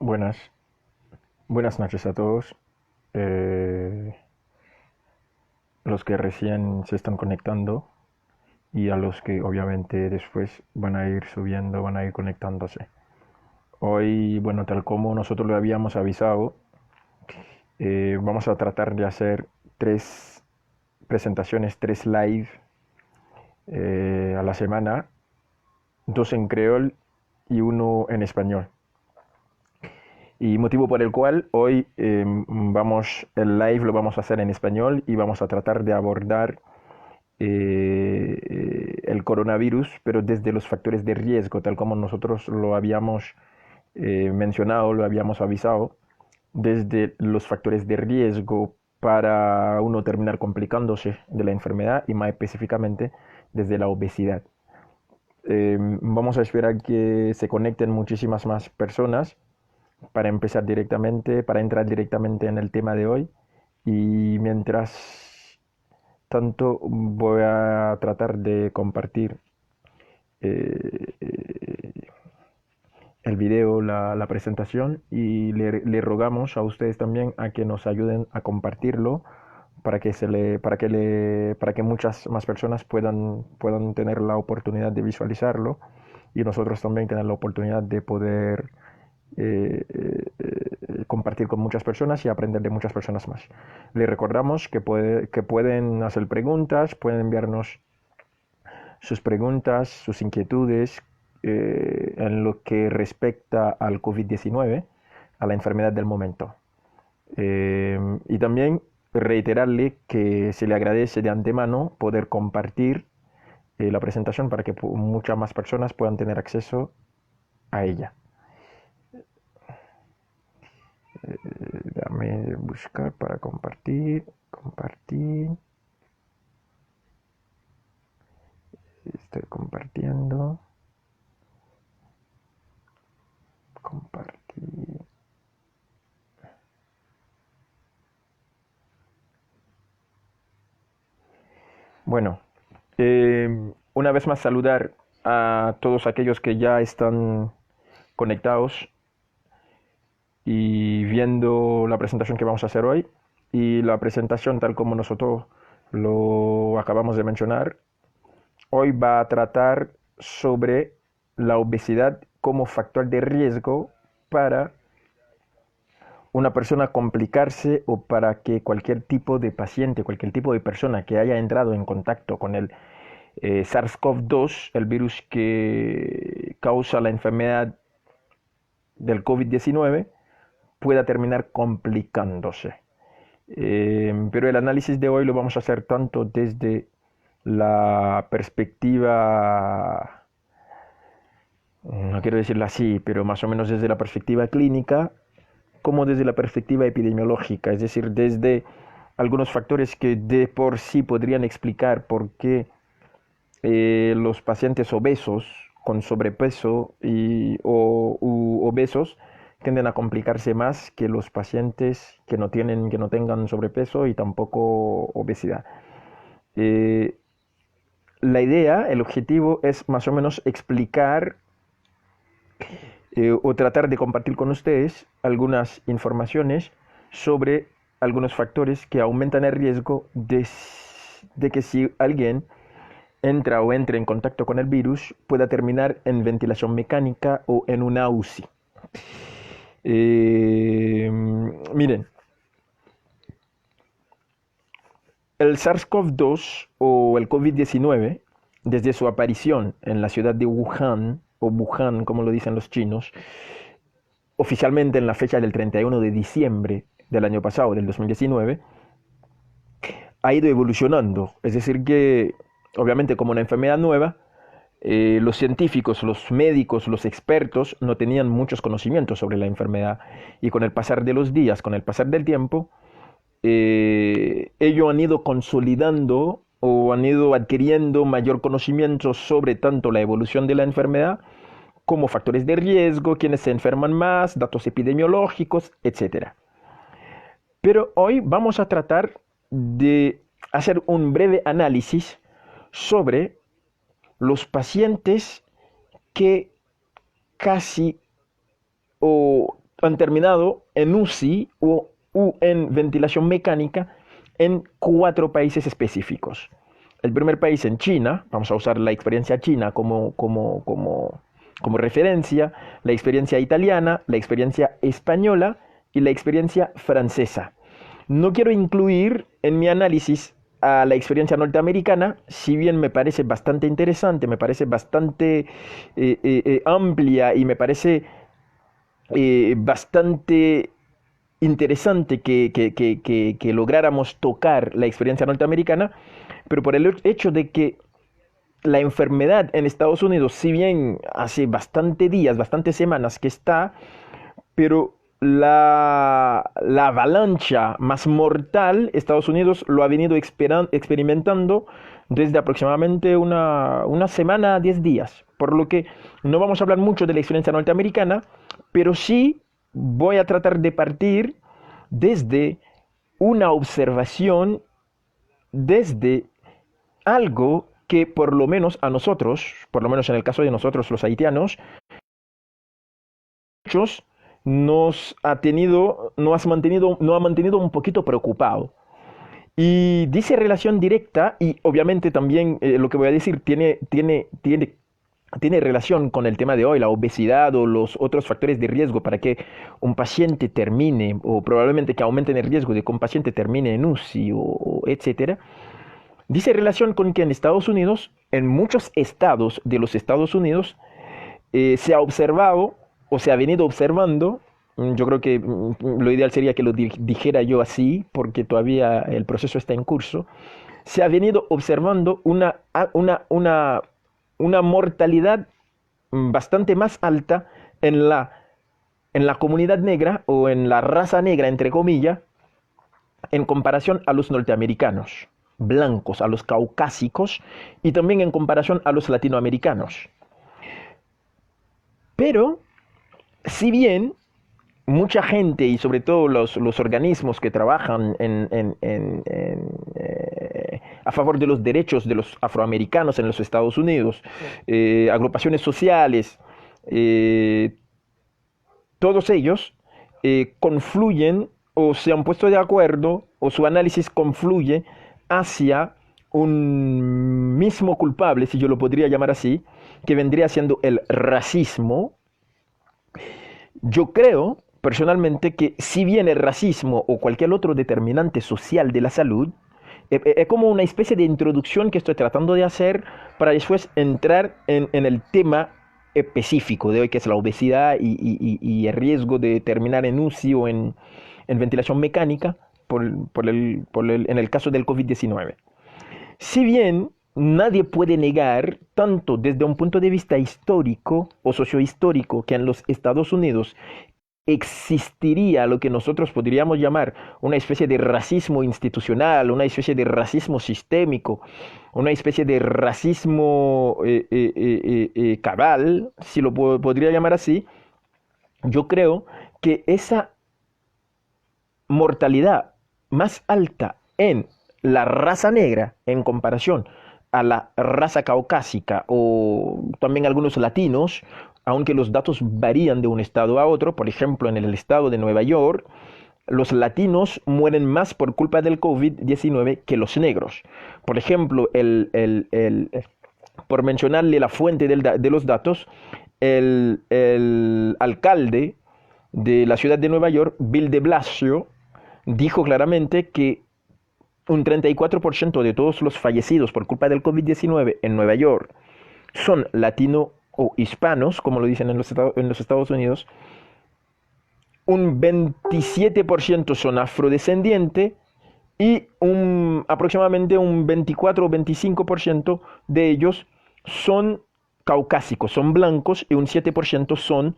Buenas, buenas noches a todos. eh, los que recién se están conectando y a los que obviamente después van a ir subiendo, van a ir conectándose. Hoy, bueno, tal como nosotros lo habíamos avisado, vamos a tratar de hacer tres presentaciones, tres live a la semana, dos en creol y uno en español. Y motivo por el cual hoy el live lo vamos a hacer en español y vamos a tratar de abordar el coronavirus, pero desde los factores de riesgo, tal como nosotros lo habíamos mencionado, lo habíamos avisado, desde los factores de riesgo para uno terminar complicándose de la enfermedad y más específicamente desde la obesidad. Vamos a esperar que se conecten muchísimas más personas para empezar directamente, para entrar directamente en el tema de hoy. Y mientras tanto voy a tratar de compartir eh, el video, la presentación y le rogamos a ustedes también a que nos ayuden a compartirlo para que muchas más personas puedan tener la oportunidad de visualizarlo y nosotros también tener la oportunidad de poder compartir con muchas personas y aprender de muchas personas más. Les recordamos que pueden hacer preguntas, pueden enviarnos sus preguntas, sus inquietudes en lo que respecta al COVID-19, a la enfermedad del momento. Y también reiterarle que se le agradece de antemano poder compartir la presentación para que muchas más personas puedan tener acceso a ella. Déjame buscar para compartir. Compartir. Estoy compartiendo. Compartir. Bueno, una vez más saludar a todos aquellos que ya están conectados y viendo la presentación que vamos a hacer hoy. Y la presentación, tal como nosotros lo acabamos de mencionar, hoy va a tratar sobre la obesidad como factor de riesgo para una persona complicarse o para que cualquier tipo de paciente, cualquier tipo de persona que haya entrado en contacto con el SARS-CoV-2, el virus que causa la enfermedad del COVID-19, pueda terminar complicándose. Pero el análisis de hoy lo vamos a hacer tanto desde la perspectiva, no quiero decirlo así, pero más o menos desde la perspectiva clínica, como desde la perspectiva epidemiológica, es decir, desde algunos factores que de por sí podrían explicar por qué los pacientes obesos con sobrepeso u obesos tienden a complicarse más que los pacientes que no tengan sobrepeso y tampoco obesidad. Eh, la idea, el objetivo es más o menos explicar o tratar de compartir con ustedes algunas informaciones sobre algunos factores que aumentan el riesgo de que si alguien entra o entre en contacto con el virus pueda terminar en ventilación mecánica o en una UCI. Miren, el SARS-CoV-2 o el COVID-19, desde su aparición en la ciudad de Wuhan, o Wuhan como lo dicen los chinos, oficialmente en la fecha del 31 de diciembre del año pasado, del 2019, ha ido evolucionando. Es decir, que obviamente como una enfermedad nueva, los científicos, los médicos, los expertos no tenían muchos conocimientos sobre la enfermedad. Y con el pasar de los días, con el pasar del tiempo, ellos han ido consolidando o han ido adquiriendo mayor conocimiento sobre tanto la evolución de la enfermedad como factores de riesgo, quienes se enferman más, datos epidemiológicos, etcétera. Pero hoy vamos a tratar de hacer un breve análisis sobre los pacientes que casi o han terminado en UCI o en ventilación mecánica en 4 países específicos. El primer país en China, vamos a usar la experiencia china como referencia, la experiencia italiana, la experiencia española y la experiencia francesa. No quiero incluir en mi análisis a la experiencia norteamericana, si bien me parece bastante interesante, me parece bastante amplia y me parece bastante interesante que lográramos tocar la experiencia norteamericana, pero por el hecho de que la enfermedad en Estados Unidos, si bien hace bastante días, bastantes semanas que está, pero la avalancha más mortal, Estados Unidos lo ha venido experimentando desde aproximadamente una semana a 10 días. Por lo que no vamos a hablar mucho de la experiencia norteamericana, pero sí voy a tratar de partir desde una observación, desde algo que por lo menos a nosotros, por lo menos en el caso de nosotros los haitianos, muchos nos ha mantenido un poquito preocupado. Y dice relación directa, y obviamente también lo que voy a decir tiene relación con el tema de hoy, la obesidad o los otros factores de riesgo para que un paciente termine, o probablemente que aumenten el riesgo de que un paciente termine en UCI o etcétera. Dice relación con que en Estados Unidos, en muchos estados de los Estados Unidos, se ha observado o se ha venido observando, yo creo que lo ideal sería que lo dijera yo así, porque todavía el proceso está en curso, se ha venido observando una mortalidad bastante más alta en la comunidad negra o en la raza negra, entre comillas, en comparación a los norteamericanos blancos, a los caucásicos y también en comparación a los latinoamericanos. Pero, si bien mucha gente y sobre todo los organismos que trabajan a favor de los derechos de los afroamericanos en los Estados Unidos, agrupaciones sociales, todos ellos confluyen o se han puesto de acuerdo o su análisis confluye hacia un mismo culpable, si yo lo podría llamar así, que vendría siendo el racismo. Yo creo personalmente que si bien el racismo o cualquier otro determinante social de la salud, es como una especie de introducción que estoy tratando de hacer para después entrar en el tema específico de hoy, que es la obesidad y el riesgo de terminar en UCI o en ventilación mecánica en el caso del COVID-19. Si bien nadie puede negar, tanto desde un punto de vista histórico o sociohistórico, que en los Estados Unidos existiría lo que nosotros podríamos llamar una especie de racismo institucional, una especie de racismo sistémico, una especie de racismo cabal, si lo podría llamar así. Yo creo que esa mortalidad más alta en la raza negra en comparación a la raza caucásica o también algunos latinos, aunque los datos varían de un estado a otro. Por ejemplo, en el estado de Nueva York, los latinos mueren más por culpa del COVID-19 que los negros. Por ejemplo, por mencionarle la fuente de los datos, el alcalde de la ciudad de Nueva York, Bill de Blasio, dijo claramente que un 34% de todos los fallecidos por culpa del COVID-19 en Nueva York son latinos o hispanos, como lo dicen en los Estados Unidos. Un 27% son afrodescendientes y aproximadamente un 24 o 25% de ellos son caucásicos, son blancos, y un 7% son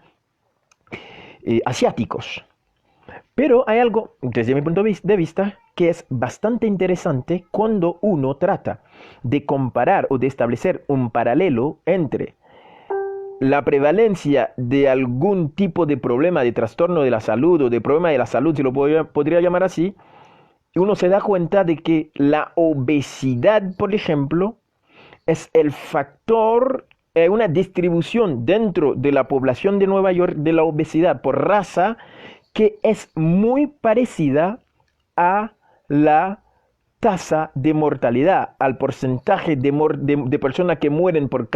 asiáticos. Pero hay algo, desde mi punto de vista, que es bastante interesante cuando uno trata de comparar o de establecer un paralelo entre la prevalencia de algún tipo de problema, de trastorno de la salud o de problema de la salud, si lo podría llamar así. Uno se da cuenta de que la obesidad, por ejemplo, es el factor una distribución dentro de la población de Nueva York de la obesidad por raza que es muy parecida a la tasa de mortalidad, al porcentaje de personas que mueren por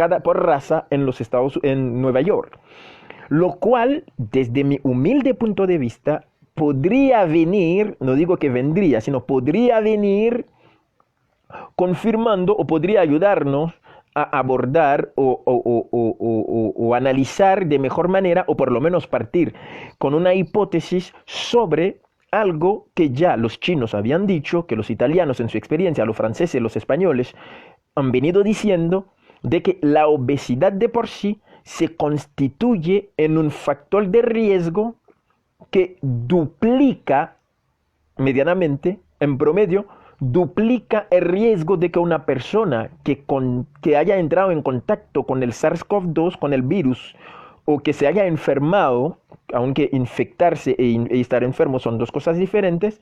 raza en Nueva York. Lo cual, desde mi humilde punto de vista, podría venir, no digo que vendría, sino podría venir confirmando o podría ayudarnos a abordar o analizar de mejor manera, o por lo menos partir con una hipótesis sobre algo que ya los chinos habían dicho, que los italianos en su experiencia, los franceses, los españoles han venido diciendo, de que la obesidad de por sí se constituye en un factor de riesgo que duplica medianamente, en promedio, duplica el riesgo de que una persona que haya entrado en contacto con el SARS-CoV-2, con el virus, o que se haya enfermado, aunque infectarse e estar enfermo son dos cosas diferentes,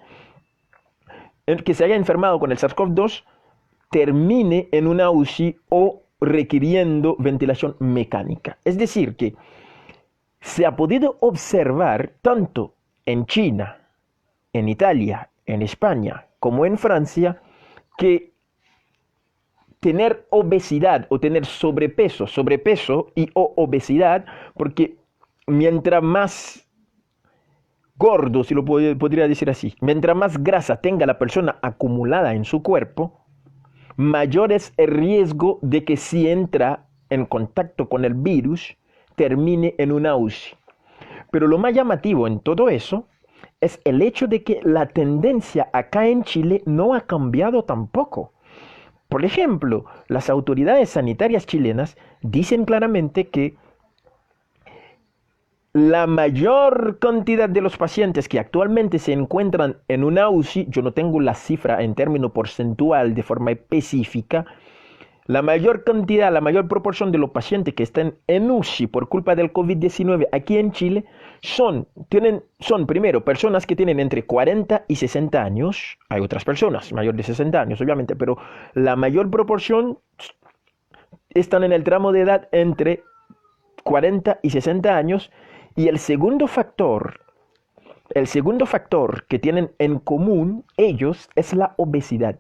el que se haya enfermado con el SARS-CoV-2 termine en una UCI o requiriendo ventilación mecánica. Es decir, que se ha podido observar tanto en China, en Italia, en España, como en Francia, que tener obesidad o tener sobrepeso y o obesidad, porque mientras más gordo, si lo podría decir así, mientras más grasa tenga la persona acumulada en su cuerpo, mayor es el riesgo de que si entra en contacto con el virus, termine en una UCI. Pero lo más llamativo en todo eso es el hecho de que la tendencia acá en Chile no ha cambiado tampoco. Por ejemplo, las autoridades sanitarias chilenas dicen claramente que la mayor cantidad de los pacientes que actualmente se encuentran en una UCI, yo no tengo la cifra en término porcentual de forma específica, la mayor cantidad, la mayor proporción de los pacientes que están en UCI por culpa del COVID-19 aquí en Chile son primero personas que tienen entre 40 y 60 años. Hay otras personas mayores de 60 años, obviamente, pero la mayor proporción están en el tramo de edad entre 40 y 60 años. Y el segundo factor que tienen en común ellos es la obesidad.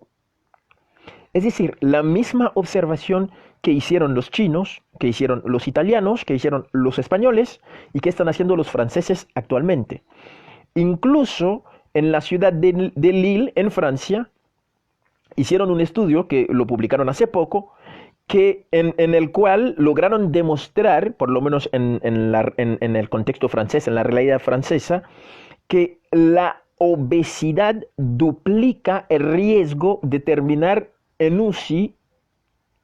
Es decir, la misma observación que hicieron los chinos, que hicieron los italianos, que hicieron los españoles y que están haciendo los franceses actualmente. Incluso en la ciudad de Lille, en Francia, hicieron un estudio que lo publicaron hace poco, en el cual lograron demostrar, por lo menos en el contexto francés, en la realidad francesa, que la obesidad duplica el riesgo de terminar en UCI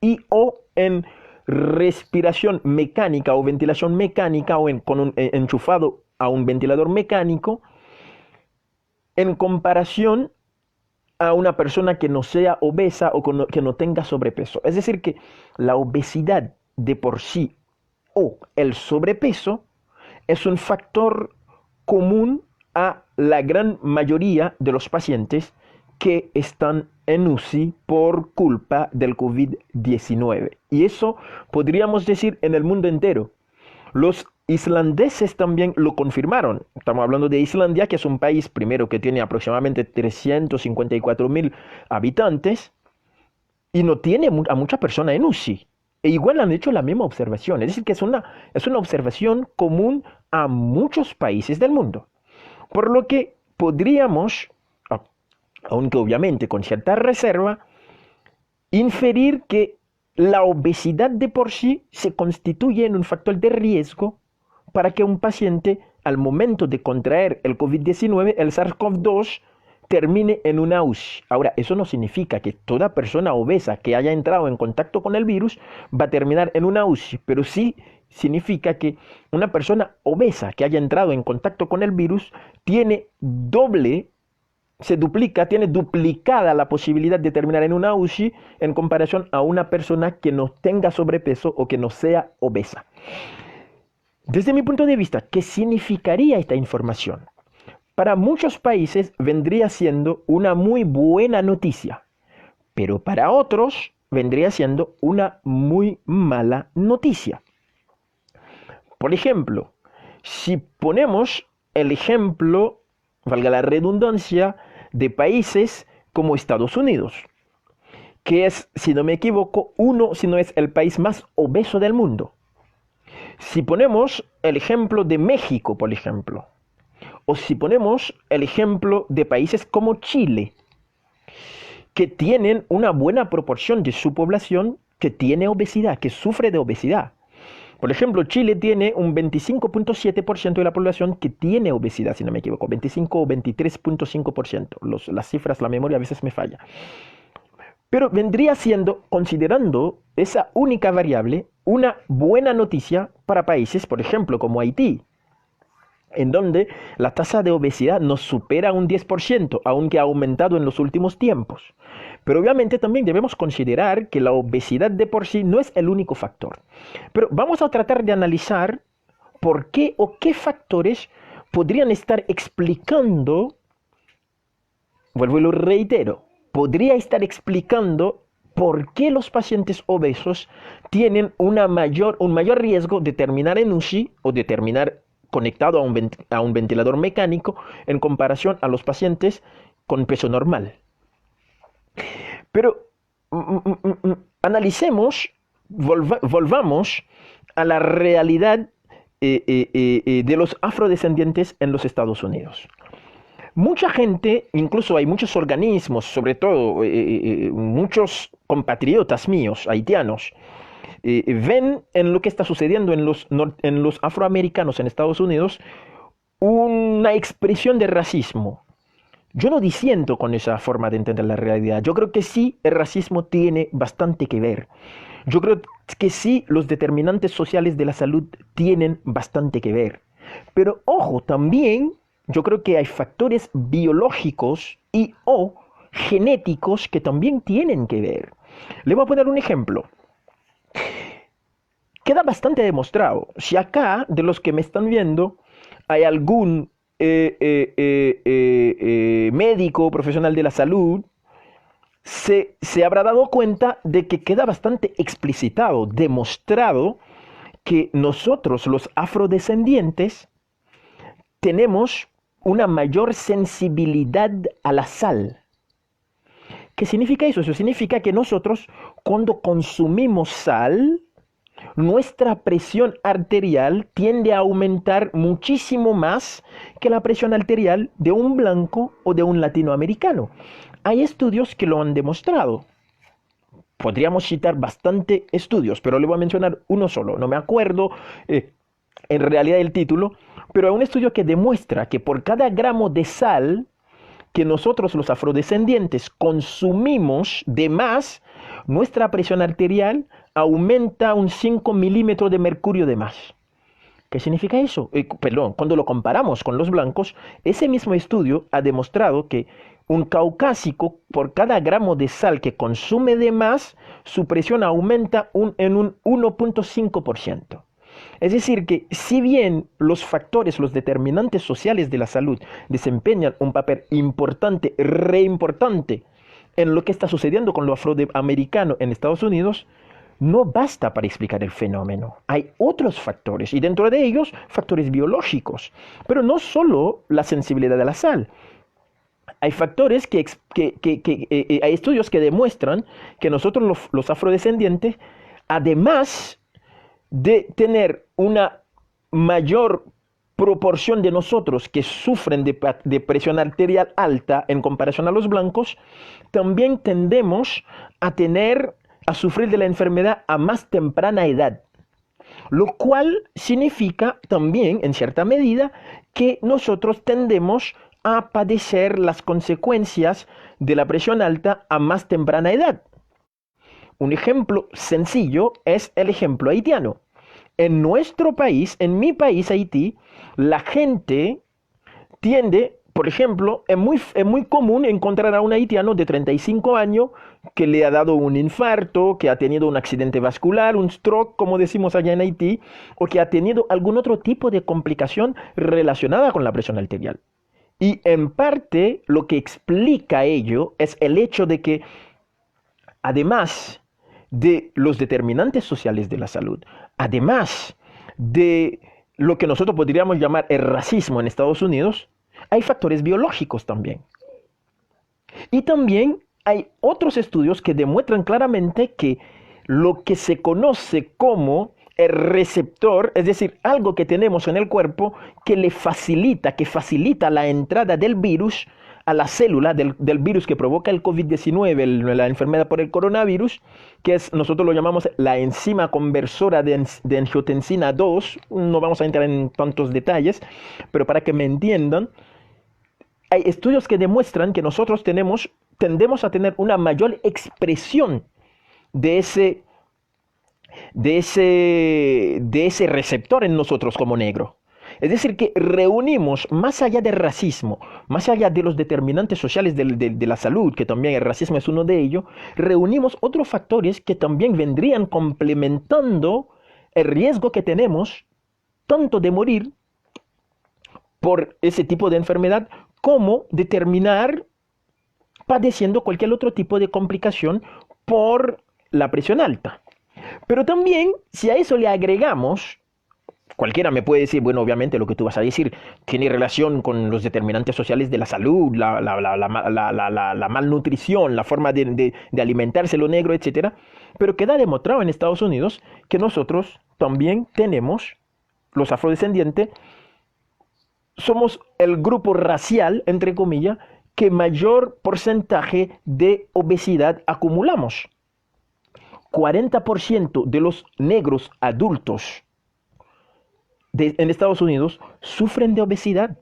y o en respiración mecánica o ventilación mecánica o enchufado a un ventilador mecánico en comparación a una persona que no sea obesa o que no tenga sobrepeso. Es decir, que la obesidad de por sí o el sobrepeso es un factor común a la gran mayoría de los pacientes que están en UCI por culpa del COVID-19. Y eso podríamos decir en el mundo entero. Los islandeses también lo confirmaron. Estamos hablando de Islandia, que es un país, primero, que tiene aproximadamente 354.000 habitantes y no tiene a mucha persona en UCI. E igual han hecho la misma observación. Es decir, que es una observación común a muchos países del mundo. Por lo que podríamos, aunque obviamente con cierta reserva, inferir que la obesidad de por sí se constituye en un factor de riesgo para que un paciente, al momento de contraer el COVID-19, el SARS-CoV-2, termine en una UCI. Ahora, eso no significa que toda persona obesa que haya entrado en contacto con el virus va a terminar en una UCI, pero sí significa que una persona obesa que haya entrado en contacto con el virus tiene tiene duplicada la posibilidad de terminar en una UCI en comparación a una persona que no tenga sobrepeso o que no sea obesa. Desde mi punto de vista, ¿qué significaría esta información? Para muchos países vendría siendo una muy buena noticia, pero para otros vendría siendo una muy mala noticia. Por ejemplo, si ponemos el ejemplo, valga la redundancia, de países como Estados Unidos, que es, si no me equivoco, si no es el país más obeso del mundo. Si ponemos el ejemplo de México, por ejemplo, o si ponemos el ejemplo de países como Chile, que tienen una buena proporción de su población que tiene obesidad, que sufre de obesidad. Por ejemplo, Chile tiene un 25.7% de la población que tiene obesidad, si no me equivoco, 25 o 23.5%. Las cifras, la memoria a veces me falla. Pero vendría siendo, considerando esa única variable, una buena noticia para países, por ejemplo, como Haití, en donde la tasa de obesidad nos supera un 10%, aunque ha aumentado en los últimos tiempos. Pero obviamente también debemos considerar que la obesidad de por sí no es el único factor. Pero vamos a tratar de analizar por qué o qué factores podrían estar explicando, vuelvo y lo reitero, podría estar explicando por qué los pacientes obesos tienen un mayor riesgo de terminar en UCI o de terminar conectado a un ventilador mecánico en comparación a los pacientes con peso normal. Pero analicemos, volvamos a la realidad de los afrodescendientes en los Estados Unidos. Mucha gente, incluso hay muchos organismos, sobre todo muchos compatriotas míos, haitianos, ven en lo que está sucediendo en los afroamericanos en Estados Unidos una expresión de racismo. Yo no disiento con esa forma de entender la realidad. Yo creo que sí, el racismo tiene bastante que ver. Yo creo que sí, los determinantes sociales de la salud tienen bastante que ver. Pero ojo, también yo creo que hay factores biológicos y o genéticos que también tienen que ver. Le voy a poner un ejemplo. Queda bastante demostrado. Si acá, de los que me están viendo, hay algún médico profesional de la salud, se habrá dado cuenta de que queda bastante explicitado, demostrado, que nosotros los afrodescendientes tenemos una mayor sensibilidad a la sal. ¿Qué significa eso? Eso significa que nosotros, cuando consumimos sal, nuestra presión arterial tiende a aumentar muchísimo más que la presión arterial de un blanco o de un latinoamericano. Hay estudios que lo han demostrado. Podríamos citar bastante estudios, pero le voy a mencionar uno solo. No me acuerdo en realidad el título, pero hay un estudio que demuestra que por cada gramo de sal que nosotros los afrodescendientes consumimos de más, nuestra presión arterial aumenta un 5 milímetros de mercurio de más. ¿Qué significa eso? Cuando lo comparamos con los blancos, ese mismo estudio ha demostrado que un caucásico, por cada gramo de sal que consume de más, su presión aumenta en un 1.5%. Es decir, que si bien los factores, los determinantes sociales de la salud desempeñan un papel importante, re importante, en lo que está sucediendo con lo afroamericano en Estados Unidos, no basta para explicar el fenómeno. Hay otros factores, y dentro de ellos, factores biológicos. Pero no solo la sensibilidad a la sal. Hay factores hay estudios que demuestran que nosotros los afrodescendientes, además de tener una mayor proporción de nosotros que sufren de presión arterial alta en comparación a los blancos, también tendemos a sufrir de la enfermedad a más temprana edad, lo cual significa también, en cierta medida, que nosotros tendemos a padecer las consecuencias de la presión alta a más temprana edad. Un ejemplo sencillo es el ejemplo haitiano. En nuestro país, en mi país, Haití, la gente tiende, por ejemplo, es muy común encontrar a un haitiano de 35 años que le ha dado un infarto, que ha tenido un accidente vascular, un stroke, como decimos allá en Haití, o que ha tenido algún otro tipo de complicación relacionada con la presión arterial. Y en parte lo que explica ello es el hecho de que, además de los determinantes sociales de la salud, además de lo que nosotros podríamos llamar el racismo en Estados Unidos, hay factores biológicos también. Y también hay otros estudios que demuestran claramente que lo que se conoce como el receptor, es decir, algo que tenemos en el cuerpo que facilita la entrada del virus a la célula del virus que provoca el COVID-19, la enfermedad por el coronavirus, que nosotros lo llamamos la enzima conversora de angiotensina 2. No vamos a entrar en tantos detalles, pero para que me entiendan, hay estudios que demuestran que nosotros tendemos a tener una mayor expresión de ese receptor en nosotros como negro. Es decir, que reunimos, más allá del racismo, más allá de los determinantes sociales de la salud, que también el racismo es uno de ellos, reunimos otros factores que también vendrían complementando el riesgo que tenemos tanto de morir por ese tipo de enfermedad como de terminar padeciendo cualquier otro tipo de complicación por la presión alta. Pero también, si a eso le agregamos, cualquiera me puede decir, bueno, obviamente lo que tú vas a decir tiene relación con los determinantes sociales de la salud, la malnutrición, la forma de alimentarse lo negro, etc. Pero queda demostrado en Estados Unidos que nosotros también tenemos, los afrodescendientes, somos el grupo racial, entre comillas, que mayor porcentaje de obesidad acumulamos. 40% de los negros adultos en Estados Unidos sufren de obesidad,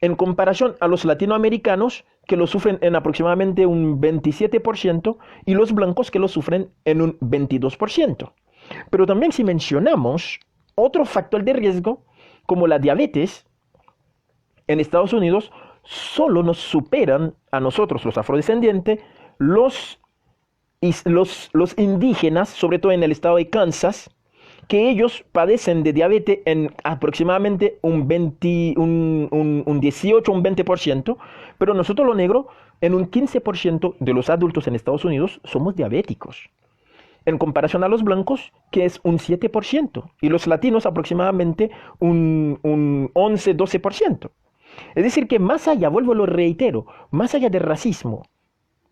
en comparación a los latinoamericanos, que lo sufren en aproximadamente un 27%, y los blancos, que lo sufren en un 22%. Pero también, si mencionamos otro factor de riesgo, como la diabetes, en Estados Unidos solo nos superan a nosotros, los afrodescendientes, los indígenas, sobre todo en el estado de Kansas, que ellos padecen de diabetes en aproximadamente un 18 o un 20%, pero nosotros los negros, en un 15% de los adultos en Estados Unidos, somos diabéticos, en comparación a los blancos, que es un 7%, y los latinos aproximadamente un 11-12%. Es decir, que más allá, vuelvo, lo reitero, más allá del racismo,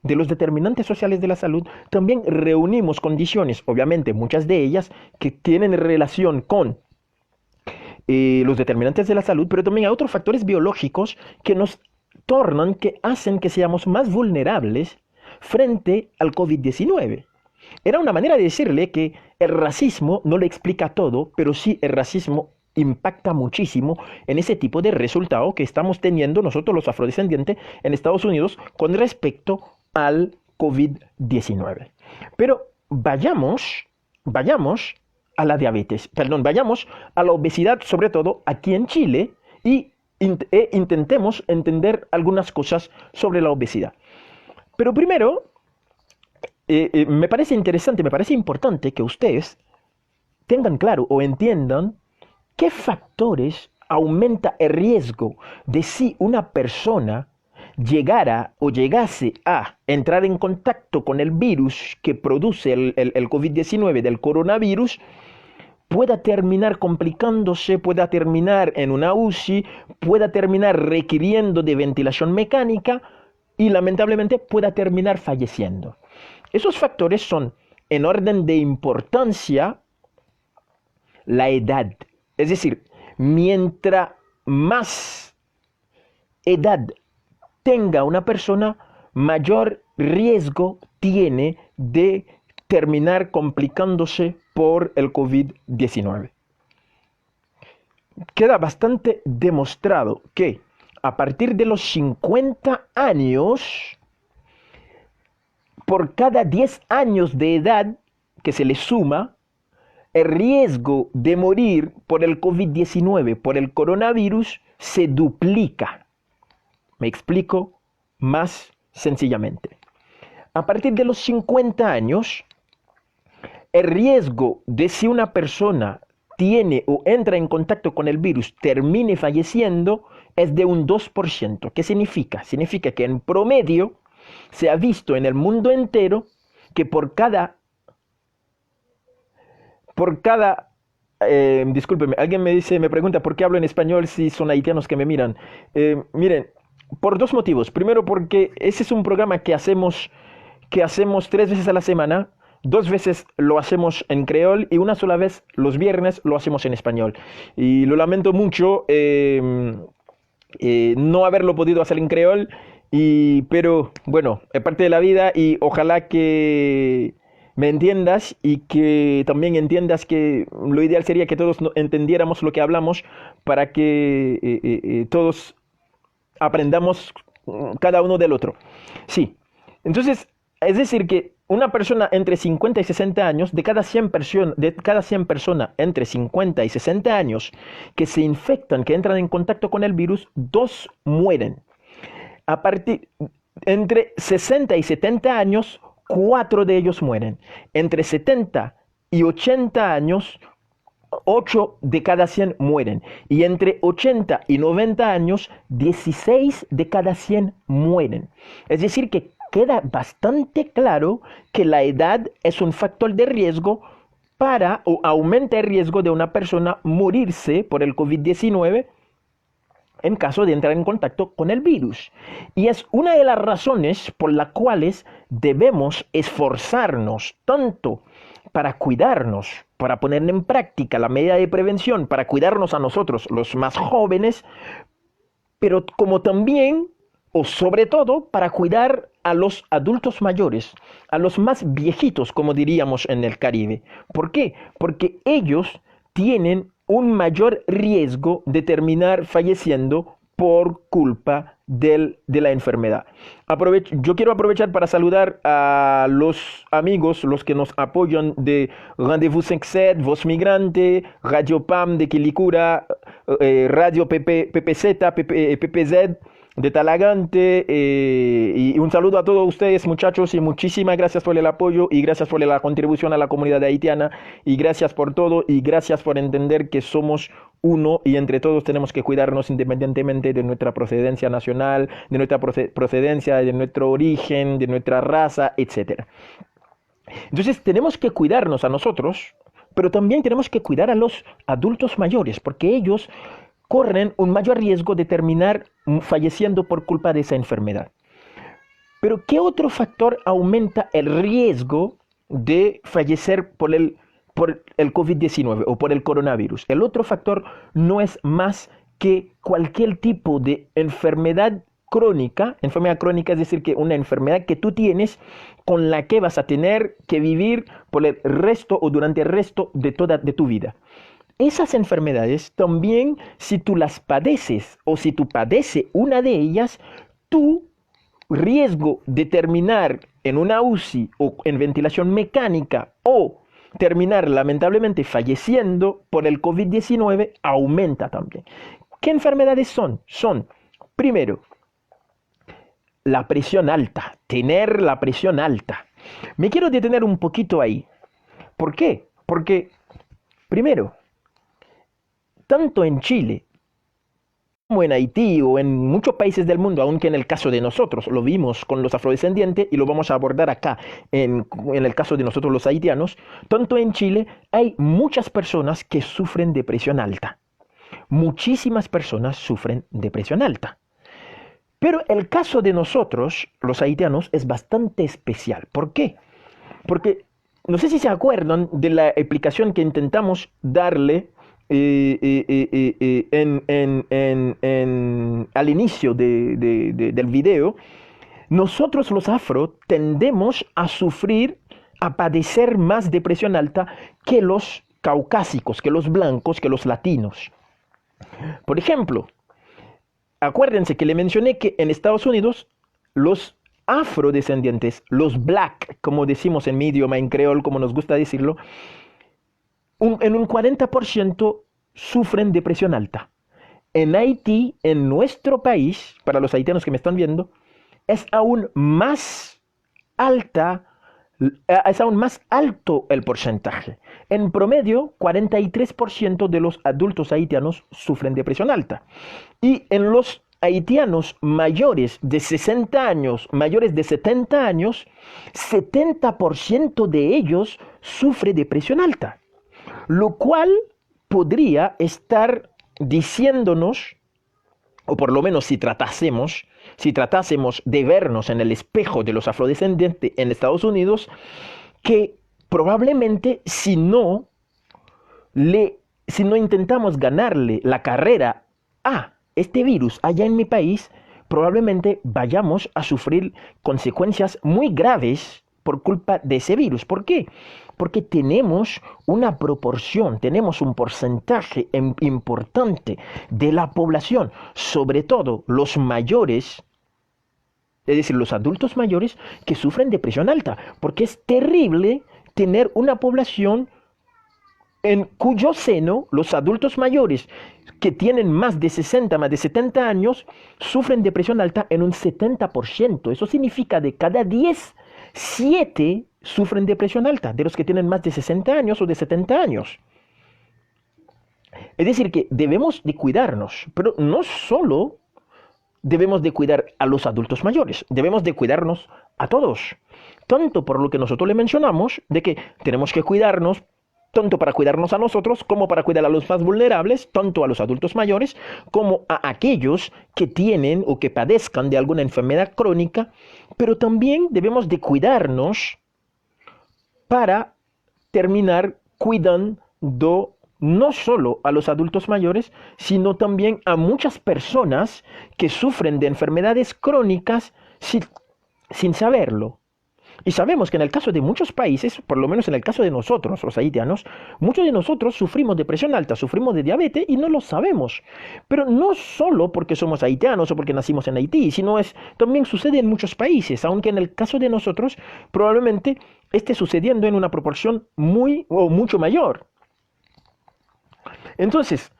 de los determinantes sociales de la salud, también reunimos condiciones, obviamente muchas de ellas que tienen relación con los determinantes de la salud, pero también hay otros factores biológicos que nos tornan, que hacen que seamos más vulnerables frente al COVID-19. Era una manera de decirle que el racismo no le explica todo, pero sí el racismo impacta muchísimo en ese tipo de resultado que estamos teniendo nosotros los afrodescendientes en Estados Unidos con respecto al COVID-19. Pero vayamos a la diabetes, vayamos a la obesidad, sobre todo aquí en Chile, y intentemos entender algunas cosas sobre la obesidad. Pero primero, me parece interesante, me parece importante que ustedes tengan claro o entiendan qué factores aumenta el riesgo de si una persona llegara o llegase a entrar en contacto con el virus que produce el COVID-19, del coronavirus, pueda terminar complicándose, pueda terminar en una UCI, pueda terminar requiriendo de ventilación mecánica y lamentablemente pueda terminar falleciendo. Esos factores son, en orden de importancia, la edad. Es decir, mientras más edad tenga una persona, mayor riesgo tiene de terminar complicándose por el COVID-19. Queda bastante demostrado que a partir de los 50 años, por cada 10 años de edad que se le suma, el riesgo de morir por el COVID-19, por el coronavirus, se duplica. Me explico más sencillamente. A partir de los 50 años, el riesgo de si una persona tiene o entra en contacto con el virus, termine falleciendo, es de un 2%. ¿Qué significa? Significa que en promedio se ha visto en el mundo entero que por cada por cada... discúlpeme, alguien me pregunta por qué hablo en español si son haitianos que me miran. Miren, por dos motivos. Primero, porque ese es un programa que hacemos 3 veces a la semana. 2 veces lo hacemos en creol y una sola vez los viernes lo hacemos en español. Y lo lamento mucho no haberlo podido hacer en creol, pero bueno, es parte de la vida y ojalá que me entiendas y que también entiendas que lo ideal sería que todos entendiéramos lo que hablamos para que todos aprendamos cada uno del otro. Sí, entonces, es decir que una persona entre 50 y 60 años, de cada 100 personas entre 50 y 60 años que se infectan, que entran en contacto con el virus, 2 mueren. A partir, entre 60 y 70 años, 4 de ellos mueren. Entre 70 y 80 años, 8 de cada 100 mueren. Y entre 80 y 90 años, 16 de cada 100 mueren. Es decir, que queda bastante claro que la edad es un factor de riesgo o aumenta el riesgo de una persona morirse por el COVID-19 en caso de entrar en contacto con el virus. Y es una de las razones por las cuales debemos esforzarnos tanto para cuidarnos, para poner en práctica la medida de prevención, para cuidarnos a nosotros, los más jóvenes, pero como también, o sobre todo, para cuidar a los adultos mayores, a los más viejitos, como diríamos en el Caribe. ¿Por qué? Porque ellos tienen un mayor riesgo de terminar falleciendo por culpa de la enfermedad. Yo quiero aprovechar para saludar a los amigos, los que nos apoyan de Rendezvous 57, Voz Migrante, Radio PAM de Quilicura, Radio PPZ, PPZ de Talagante, y un saludo a todos ustedes, muchachos, y muchísimas gracias por el apoyo y gracias por la contribución a la comunidad haitiana y gracias por todo y gracias por entender que somos uno y entre todos tenemos que cuidarnos independientemente de nuestra procedencia nacional, de nuestra procedencia, de nuestro origen, de nuestra raza, etc. Entonces tenemos que cuidarnos a nosotros, pero también tenemos que cuidar a los adultos mayores, porque ellos corren un mayor riesgo de terminar falleciendo por culpa de esa enfermedad. Pero ¿qué otro factor aumenta el riesgo de fallecer por el COVID-19 o por el coronavirus? El otro factor no es más que cualquier tipo de enfermedad crónica es decir, que una enfermedad que tú tienes con la que vas a tener que vivir por el resto o durante el resto de tu vida. Esas enfermedades también, si tú las padeces o si tú padeces una de ellas, tu riesgo de terminar en una UCI o en ventilación mecánica o terminar lamentablemente falleciendo por el COVID-19 aumenta también. ¿Qué enfermedades son? Son, primero, la presión alta, tener la presión alta. Me quiero detener un poquito ahí. ¿Por qué? Porque, primero, tanto en Chile como en Haití o en muchos países del mundo, aunque en el caso de nosotros lo vimos con los afrodescendientes y lo vamos a abordar acá en el caso de nosotros los haitianos, tanto en Chile hay muchas personas que sufren de presión alta. Muchísimas personas sufren de presión alta. Pero el caso de nosotros, los haitianos, es bastante especial. ¿Por qué? Porque no sé si se acuerdan de la explicación que intentamos darle al inicio del video. Nosotros los afro tendemos a padecer más de presión alta que los caucásicos, que los blancos, que los latinos. Por ejemplo, acuérdense que le mencioné que en Estados Unidos los afrodescendientes, los black, como decimos en mi idioma, en creol, como nos gusta decirlo, en un 40% sufren de presión alta. En Haití, en nuestro país, para los haitianos que me están viendo, es aún más alto el porcentaje. En promedio, 43% de los adultos haitianos sufren de presión alta. Y en los haitianos mayores de 60 años, mayores de 70 años, 70% de ellos sufre de presión alta. lo cual podría estar diciéndonos, o por lo menos si tratásemos de vernos en el espejo de los afrodescendientes en Estados Unidos, que probablemente si no intentamos ganarle la carrera a este virus allá en mi país, probablemente vayamos a sufrir consecuencias muy graves por culpa de ese virus. ¿Por qué? Porque tenemos una proporción, tenemos un porcentaje importante de la población, sobre todo los mayores, es decir, los adultos mayores que sufren de presión alta, porque es terrible tener una población en cuyo seno los adultos mayores que tienen más de 60, más de 70 años, sufren de presión alta en un 70%. Eso significa de cada 10, 7 sufren de presión alta, de los que tienen más de 60 años o de 70 años. Es decir, que debemos de cuidarnos, pero no solo debemos de cuidar a los adultos mayores, debemos de cuidarnos a todos. Tanto por lo que nosotros le mencionamos, de que tenemos que cuidarnos, tanto para cuidarnos a nosotros como para cuidar a los más vulnerables, tanto a los adultos mayores como a aquellos que tienen o que padezcan de alguna enfermedad crónica, pero también debemos de cuidarnos para terminar cuidando no solo a los adultos mayores, sino también a muchas personas que sufren de enfermedades crónicas sin saberlo. Y sabemos que en el caso de muchos países, por lo menos en el caso de nosotros, los haitianos, muchos de nosotros sufrimos de presión alta, sufrimos de diabetes y no lo sabemos. Pero no solo porque somos haitianos o porque nacimos en Haití, también sucede en muchos países, aunque en el caso de nosotros probablemente esté sucediendo en una proporción mucho mayor. Entonces,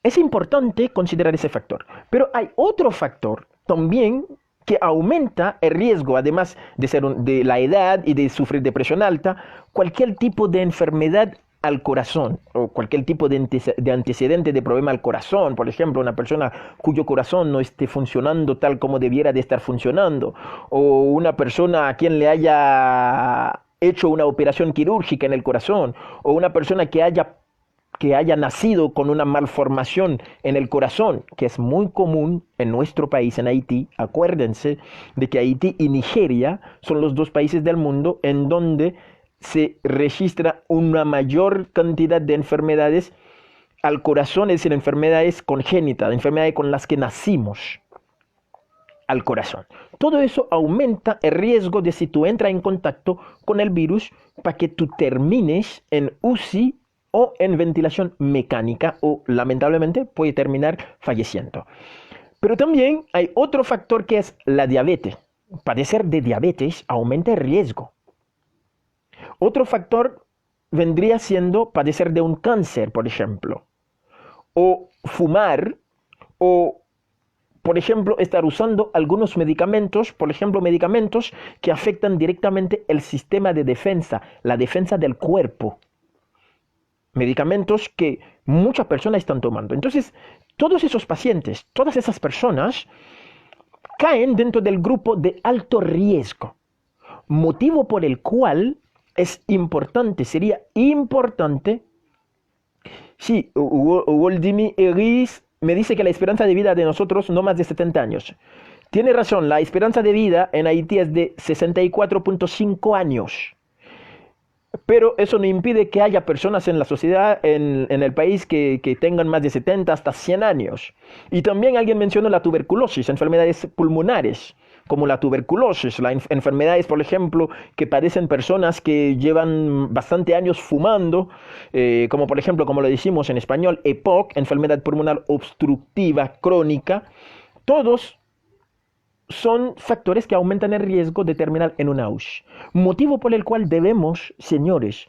es importante considerar ese factor. Pero hay otro factor también que aumenta el riesgo, además de la edad y de sufrir de presión alta, cualquier tipo de enfermedad al corazón o cualquier tipo de antecedente de problema al corazón. Por ejemplo, una persona cuyo corazón no esté funcionando tal como debiera de estar funcionando, o una persona a quien le haya hecho una operación quirúrgica en el corazón, o una persona que haya nacido con una malformación en el corazón, que es muy común en nuestro país, en Haití. Acuérdense de que Haití y Nigeria son los dos países del mundo en donde se registra una mayor cantidad de enfermedades al corazón, es decir, enfermedades congénitas, enfermedades con las que nacimos al corazón. Todo eso aumenta el riesgo de si tú entras en contacto con el virus para que tú termines en UCI o en ventilación mecánica o lamentablemente puede terminar falleciendo. Pero también hay otro factor que es la diabetes. Padecer de diabetes aumenta el riesgo. Otro factor vendría siendo padecer de un cáncer, por ejemplo, o fumar, o por ejemplo estar usando algunos medicamentos, por ejemplo medicamentos que afectan directamente el sistema de defensa, la defensa del cuerpo. Medicamentos que muchas personas están tomando. Entonces, todos esos pacientes, todas esas personas caen dentro del grupo de alto riesgo, motivo por el cual sería importante, sí, Woldimi Eris me dice que la esperanza de vida de nosotros no más de 70 años. Tiene razón, la esperanza de vida en Haití es de 64.5 años. Pero eso no impide que haya personas en la sociedad, en el país, que tengan más de 70 hasta 100 años. Y también alguien mencionó la tuberculosis, enfermedades pulmonares, como la tuberculosis, enfermedades, por ejemplo, que padecen personas que llevan bastante años fumando, como por ejemplo, como lo decimos en español, EPOC, enfermedad pulmonar obstructiva crónica. Todos son factores que aumentan el riesgo de terminar en una UCI. Motivo por el cual debemos, señores,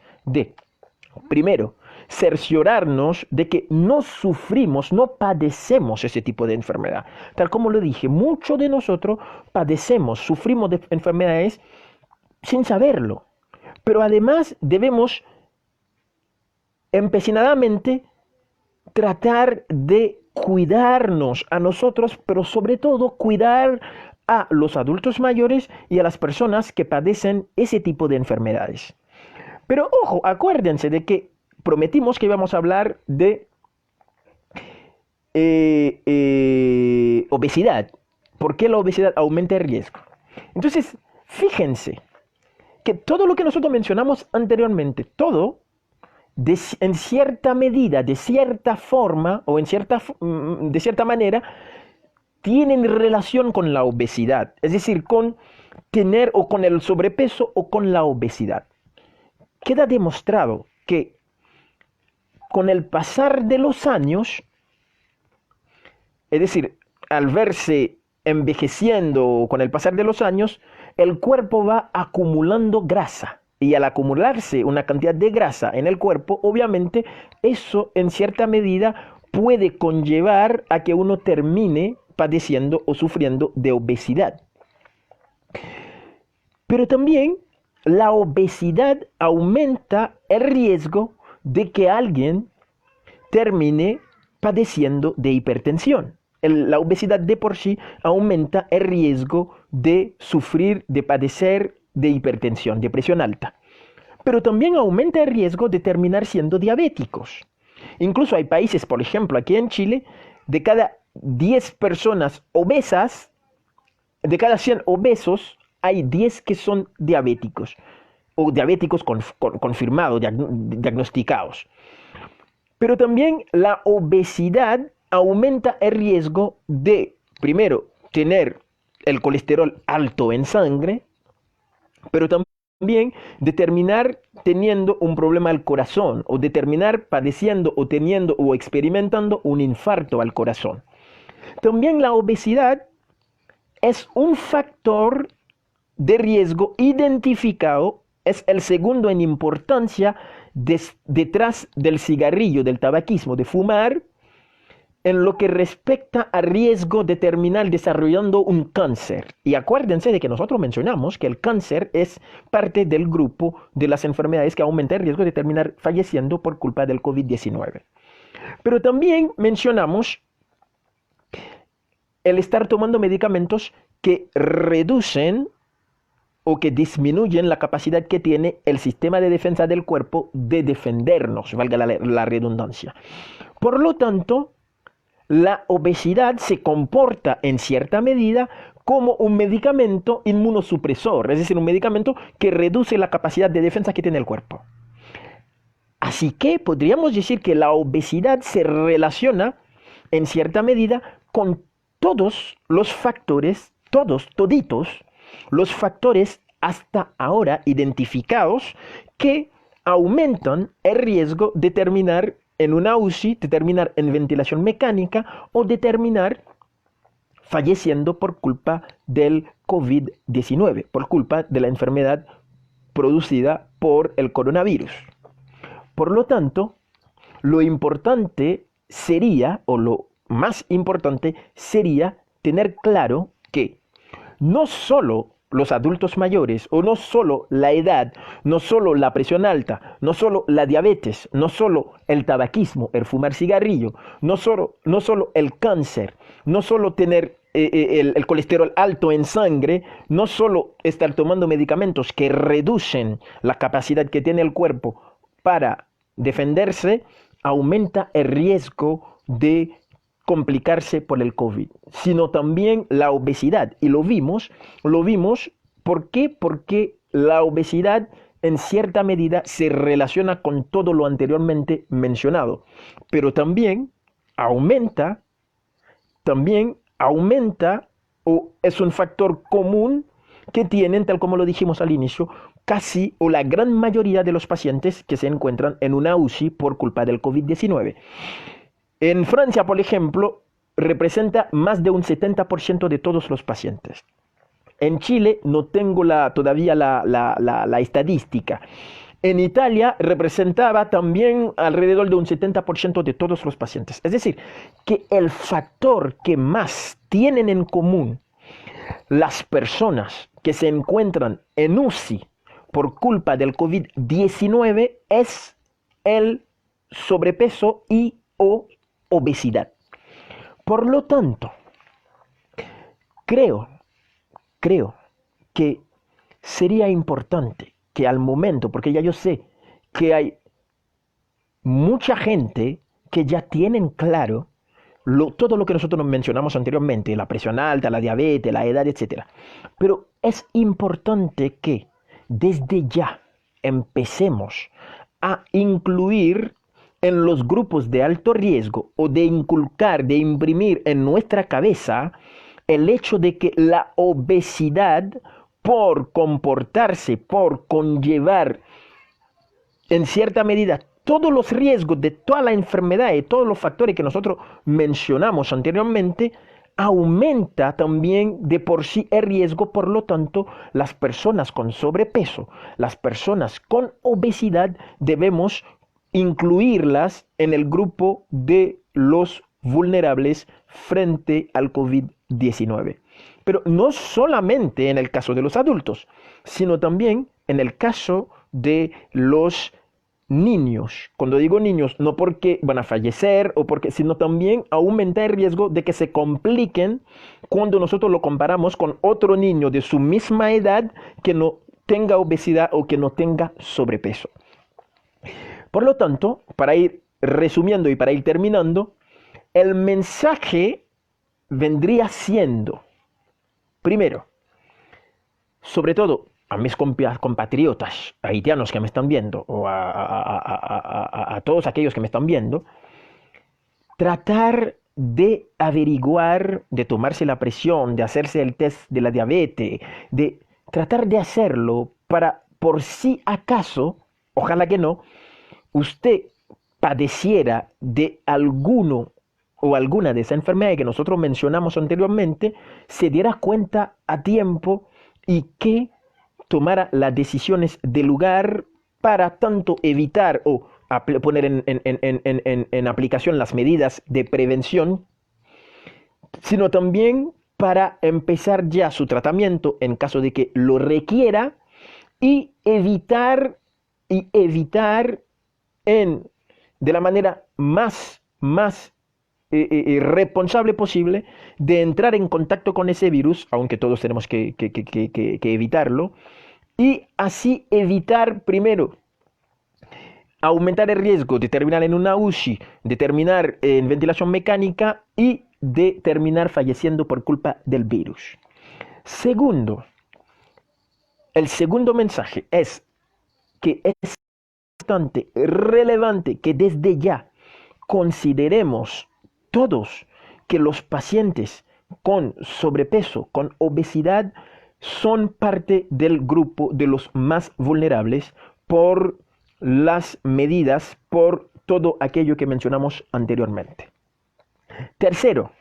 primero, cerciorarnos de que no sufrimos, no padecemos ese tipo de enfermedad. Tal como lo dije, muchos de nosotros sufrimos de enfermedades sin saberlo. Pero además debemos empecinadamente tratar de cuidarnos a nosotros, pero sobre todo cuidar a los adultos mayores y a las personas que padecen ese tipo de enfermedades. Pero ojo, acuérdense de que prometimos que íbamos a hablar de obesidad. ¿Por qué la obesidad aumenta el riesgo? Entonces, fíjense que todo lo que nosotros mencionamos anteriormente, todo, en cierta medida, de cierta forma o de cierta manera, tienen relación con la obesidad, es decir, con tener o con el sobrepeso o con la obesidad. Queda demostrado que con el pasar de los años, es decir, al verse envejeciendo con el pasar de los años, el cuerpo va acumulando grasa. Y al acumularse una cantidad de grasa en el cuerpo, obviamente eso en cierta medida puede conllevar a que uno termine padeciendo o sufriendo de obesidad. Pero también la obesidad aumenta el riesgo de que alguien termine padeciendo de hipertensión. La obesidad de por sí aumenta el riesgo de sufrir, de padecer de hipertensión, de presión alta. Pero también aumenta el riesgo de terminar siendo diabéticos. Incluso hay países, por ejemplo, aquí en Chile, de cada 10 personas obesas, de cada 100 obesos, hay 10 que son diabéticos, o diabéticos confirmados, diagnosticados. Pero también la obesidad aumenta el riesgo de, primero, tener el colesterol alto en sangre, pero también de terminar teniendo un problema al corazón, o de terminar padeciendo o teniendo o experimentando un infarto al corazón. También la obesidad es un factor de riesgo identificado, es el segundo en importancia detrás del cigarrillo, del tabaquismo, de fumar, en lo que respecta a riesgo de terminar desarrollando un cáncer. Y acuérdense de que nosotros mencionamos que el cáncer es parte del grupo de las enfermedades que aumenta el riesgo de terminar falleciendo por culpa del COVID-19. Pero también mencionamos el estar tomando medicamentos que reducen o que disminuyen la capacidad que tiene el sistema de defensa del cuerpo de defendernos, valga la redundancia. Por lo tanto, la obesidad se comporta en cierta medida como un medicamento inmunosupresor, es decir, un medicamento que reduce la capacidad de defensa que tiene el cuerpo. Así que podríamos decir que la obesidad se relaciona en cierta medida con todos los factores, toditos, los factores hasta ahora identificados que aumentan el riesgo de terminar en una UCI, de terminar en ventilación mecánica o de terminar falleciendo por culpa del COVID-19, por culpa de la enfermedad producida por el coronavirus. Por lo tanto, lo importante sería, o lo más importante sería tener claro que no solo los adultos mayores, o no solo la edad, no solo la presión alta, no solo la diabetes, no solo el tabaquismo, el fumar cigarrillo, no solo el cáncer, no solo tener el colesterol alto en sangre, no solo estar tomando medicamentos que reducen la capacidad que tiene el cuerpo para defenderse, aumenta el riesgo de complicarse por el COVID, sino también la obesidad. Y lo vimos, ¿por qué? Porque la obesidad en cierta medida se relaciona con todo lo anteriormente mencionado, pero también aumenta o es un factor común que tienen, tal como lo dijimos al inicio, casi o la gran mayoría de los pacientes que se encuentran en una UCI por culpa del COVID-19. En Francia, por ejemplo, representa más de un 70% de todos los pacientes. En Chile no tengo todavía la estadística. En Italia representaba también alrededor de un 70% de todos los pacientes. Es decir, que el factor que más tienen en común las personas que se encuentran en UCI por culpa del COVID-19 es el sobrepeso y o obesidad. Por lo tanto, creo que sería importante que al momento, porque ya yo sé que hay mucha gente que ya tienen claro todo lo que nosotros nos mencionamos anteriormente, la presión alta, la diabetes, la edad, etcétera. Pero es importante que desde ya empecemos a incluir en los grupos de alto riesgo o de inculcar, de imprimir en nuestra cabeza el hecho de que la obesidad, por comportarse, por conllevar en cierta medida todos los riesgos de toda la enfermedad y todos los factores que nosotros mencionamos anteriormente, aumenta también de por sí el riesgo. Por lo tanto, las personas con sobrepeso, las personas con obesidad, debemos incluirlas en el grupo de los vulnerables frente al COVID-19. Pero no solamente en el caso de los adultos, sino también en el caso de los niños. Cuando digo niños, no porque van a fallecer o porque, sino también aumenta el riesgo de que se compliquen cuando nosotros lo comparamos con otro niño de su misma edad que no tenga obesidad o que no tenga sobrepeso. Por lo tanto, para ir resumiendo y para ir terminando, el mensaje vendría siendo, primero, sobre todo a mis compatriotas haitianos que me están viendo, o a todos aquellos que me están viendo, tratar de averiguar, de tomarse la presión, de hacerse el test de la diabetes, de tratar de hacerlo para, por si acaso, ojalá que no, usted padeciera de alguno o alguna de esas enfermedades que nosotros mencionamos anteriormente, se diera cuenta a tiempo y que tomara las decisiones del lugar para tanto evitar o poner en aplicación las medidas de prevención, sino también para empezar ya su tratamiento en caso de que lo requiera y evitar de la manera más responsable posible de entrar en contacto con ese virus, aunque todos tenemos que evitarlo, y así evitar primero aumentar el riesgo de terminar en una UCI, de terminar en ventilación mecánica y de terminar falleciendo por culpa del virus. Segundo, el segundo mensaje es que es bastante relevante que desde ya consideremos todos que los pacientes con sobrepeso, con obesidad, son parte del grupo de los más vulnerables por las medidas, por todo aquello que mencionamos anteriormente. Tercero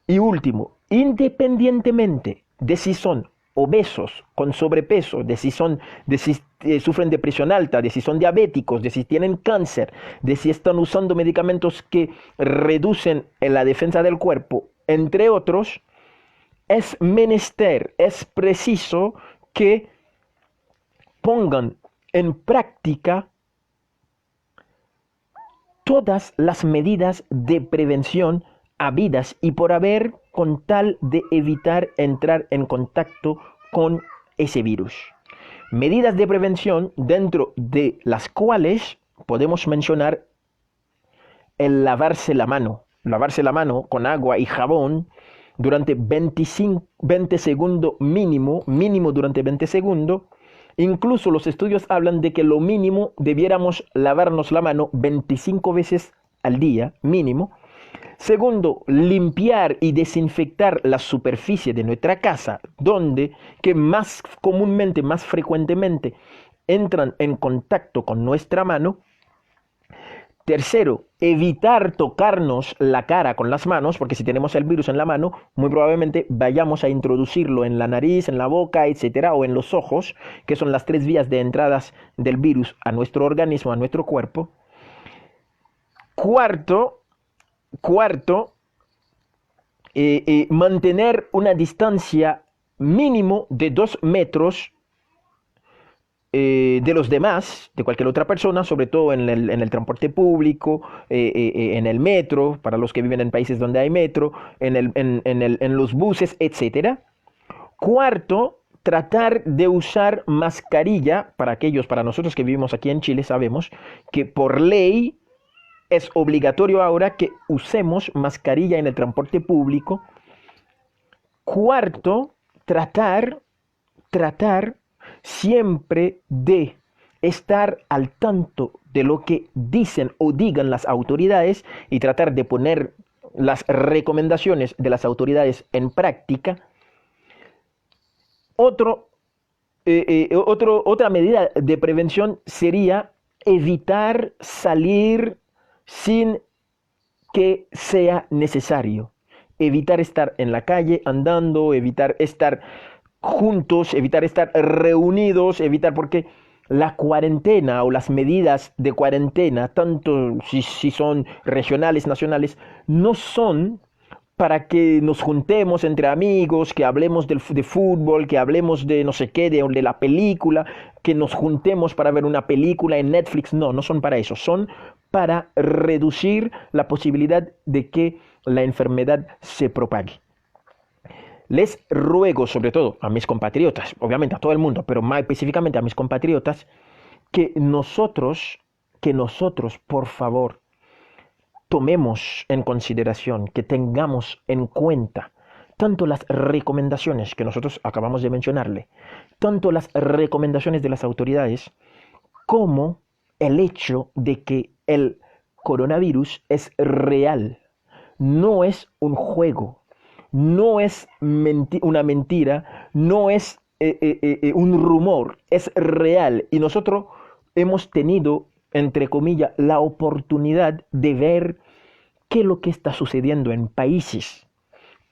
y último, independientemente de si son obesos, con sobrepeso, de si sufren de presión alta, de si son diabéticos, de si tienen cáncer, de si están usando medicamentos que reducen la defensa del cuerpo, entre otros, es menester, es preciso que pongan en práctica todas las medidas de prevención habidas y por haber con tal de evitar entrar en contacto con ese virus. Medidas de prevención dentro de las cuales podemos mencionar el lavarse la mano con agua y jabón durante 20 segundos mínimo durante 20 segundos. Incluso los estudios hablan de que lo mínimo debiéramos lavarnos la mano 25 veces al día, mínimo. Segundo, limpiar y desinfectar la superficie de nuestra casa, donde que más comúnmente, más frecuentemente entran en contacto con nuestra mano. Tercero, evitar tocarnos la cara con las manos, porque si tenemos el virus en la mano, muy probablemente vayamos a introducirlo en la nariz, en la boca, etcétera, o en los ojos, que son las 3 vías de entradas del virus a nuestro organismo, a nuestro cuerpo. Cuarto, mantener una distancia mínimo de 2 metros de los demás, de cualquier otra persona, sobre todo en el transporte público, en el metro, para los que viven en países donde hay metro, en los buses, etc. Cuarto, tratar de usar mascarilla, para nosotros que vivimos aquí en Chile, sabemos que por ley es obligatorio ahora que usemos mascarilla en el transporte público. Cuarto, tratar siempre de estar al tanto de lo que dicen o digan las autoridades y tratar de poner las recomendaciones de las autoridades en práctica. Otra medida de prevención sería evitar salir sin que sea necesario. Evitar estar en la calle andando, evitar estar juntos, evitar estar reunidos, evitar porque la cuarentena o las medidas de cuarentena, tanto si son regionales, nacionales, no son para que nos juntemos entre amigos, que hablemos de fútbol, que hablemos de no sé qué, de la película, que nos juntemos para ver una película en Netflix. No, no son para eso, son para reducir la posibilidad de que la enfermedad se propague. Les ruego, sobre todo a mis compatriotas, obviamente a todo el mundo, pero más específicamente a mis compatriotas, que nosotros, por favor, tomemos en consideración, que tengamos en cuenta tanto las recomendaciones que nosotros acabamos de mencionarle, tanto las recomendaciones de las autoridades, como el hecho de que el coronavirus es real, no es un juego, no es una mentira, no es un rumor, es real. Y nosotros hemos tenido, entre comillas, la oportunidad de ver qué es lo que está sucediendo en países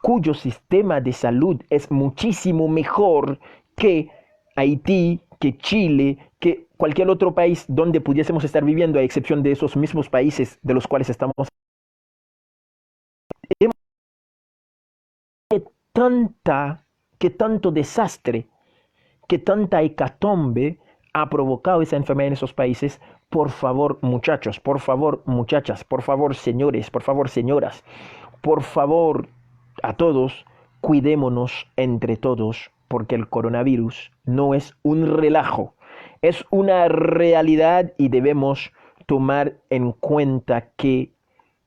cuyo sistema de salud es muchísimo mejor que Haití, que Chile, que cualquier otro país donde pudiésemos estar viviendo, a excepción de esos mismos países de los cuales estamos. Tanta, que tanto desastre, que tanta hecatombe ha provocado esa enfermedad en esos países. Por favor, muchachos, por favor, muchachas, por favor, señores, por favor, señoras, por favor, a todos, cuidémonos entre todos, porque el coronavirus no es un relajo, es una realidad y debemos tomar en cuenta que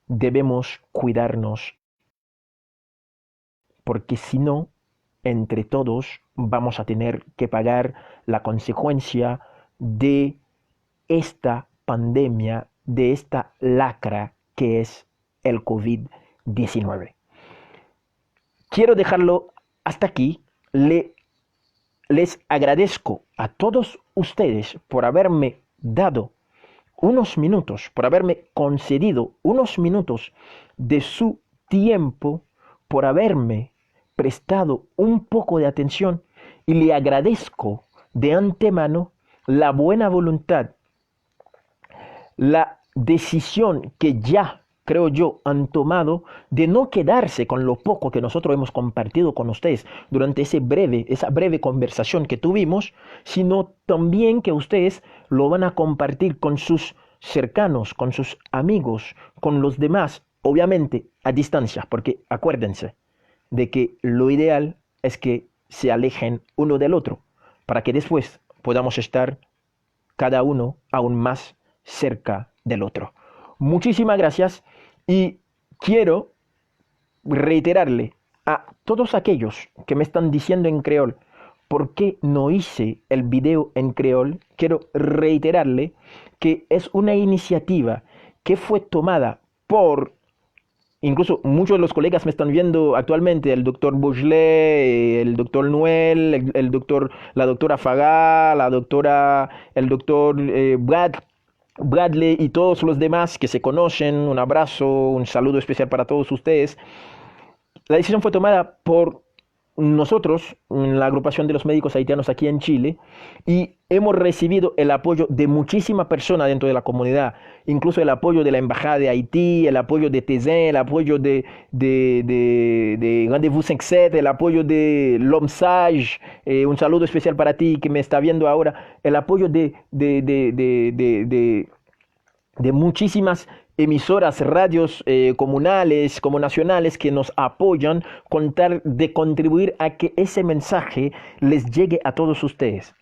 debemos cuidarnos, porque si no, entre todos vamos a tener que pagar la consecuencia de esta pandemia, de esta lacra que es el COVID-19. Quiero dejarlo hasta aquí. Les agradezco a todos ustedes por haberme dado unos minutos, por haberme concedido unos minutos de su tiempo, por haberme prestado un poco de atención, y le agradezco de antemano la buena voluntad, la decisión que ya, creo yo, han tomado de no quedarse con lo poco que nosotros hemos compartido con ustedes durante esa breve conversación que tuvimos, sino también que ustedes lo van a compartir con sus cercanos, con sus amigos, con los demás, obviamente a distancia, porque acuérdense de que lo ideal es que se alejen uno del otro, para que después podamos estar cada uno aún más cerca del otro. Muchísimas gracias, y quiero reiterarle a todos aquellos que me están diciendo en creol por qué no hice el video en creol. Quiero reiterarle que es una iniciativa que fue tomada por, incluso muchos de los colegas me están viendo actualmente, el doctor Bachelet, el doctor Noel, la doctora Fagá, el doctor Bradley y todos los demás que se conocen. Un abrazo, un saludo especial para todos ustedes. La decisión fue tomada por nosotros, la agrupación de los médicos haitianos aquí en Chile, y hemos recibido el apoyo de muchísimas personas dentro de la comunidad, incluso el apoyo de la Embajada de Haití, el apoyo de Tesin, el apoyo de Rendez-vous 57, el apoyo de l'OMSAGE, un saludo especial para ti que me está viendo ahora, el apoyo de muchísimas emisoras, radios comunales, como nacionales, que nos apoyan con tal de contribuir a que ese mensaje les llegue a todos ustedes.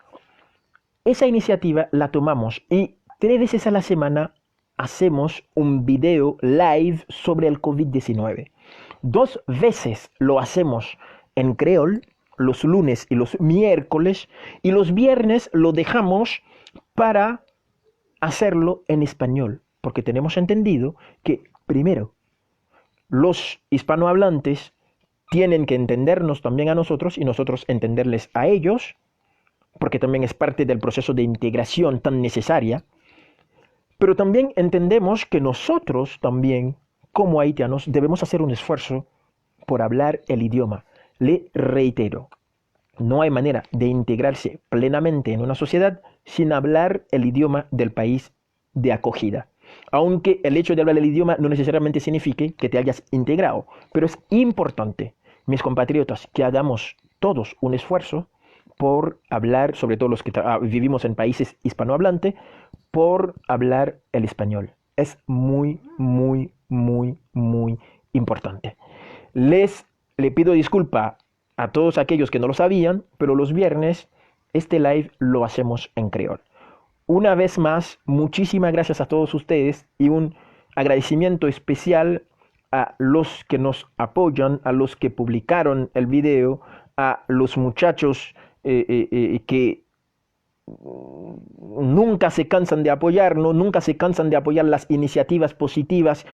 Esa iniciativa la tomamos y 3 veces a la semana hacemos un video live sobre el COVID-19. 2 veces lo hacemos en creol, los lunes y los miércoles, y los viernes lo dejamos para hacerlo en español, porque tenemos entendido que, primero, los hispanohablantes tienen que entendernos también a nosotros y nosotros entenderles a ellos, porque también es parte del proceso de integración tan necesaria, pero también entendemos que nosotros también, como haitianos, debemos hacer un esfuerzo por hablar el idioma. Le reitero, no hay manera de integrarse plenamente en una sociedad sin hablar el idioma del país de acogida. Aunque el hecho de hablar el idioma no necesariamente signifique que te hayas integrado, pero es importante, mis compatriotas, que hagamos todos un esfuerzo por hablar, sobre todo los que vivimos en países hispanohablantes, por hablar el español. Es muy, muy, muy, muy importante. Le pido disculpa a todos aquellos que no lo sabían, pero los viernes este live lo hacemos en creol. Una vez más, muchísimas gracias a todos ustedes y un agradecimiento especial a los que nos apoyan, a los que publicaron el video, a los muchachos que nunca se cansan de apoyarnos, nunca se cansan de apoyar las iniciativas positivas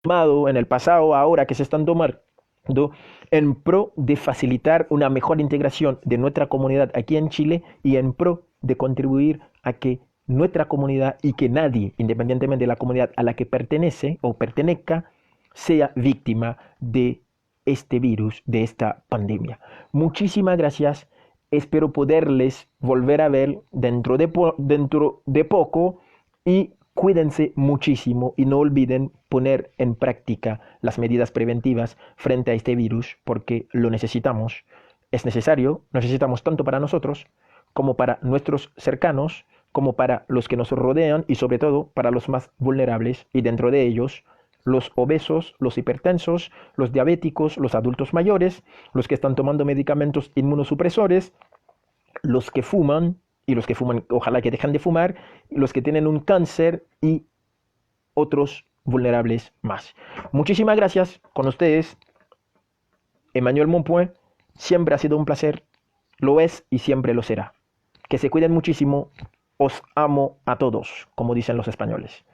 en el pasado, ahora que se están tomando en pro de facilitar una mejor integración de nuestra comunidad aquí en Chile y en pro de contribuir a que nuestra comunidad y que nadie, independientemente de la comunidad a la que pertenece o pertenezca, sea víctima de este virus, de esta pandemia. Muchísimas gracias. Espero poderles volver a ver dentro de poco y cuídense muchísimo y no olviden poner en práctica las medidas preventivas frente a este virus porque lo necesitamos. Es necesario, necesitamos tanto para nosotros como para nuestros cercanos, como para los que nos rodean y sobre todo para los más vulnerables y dentro de ellos los obesos, los hipertensos, los diabéticos, los adultos mayores, los que están tomando medicamentos inmunosupresores, los que fuman y los que fuman, ojalá que dejen de fumar, los que tienen un cáncer y otros vulnerables más. Muchísimas gracias con ustedes, Emmanuel Monpoint. Siempre ha sido un placer, lo es y siempre lo será. Que se cuiden muchísimo, os amo a todos, como dicen los españoles.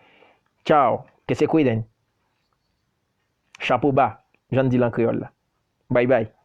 Chao, que se cuiden. Chapeau bas, Jean Dylan Criolla. Bye bye.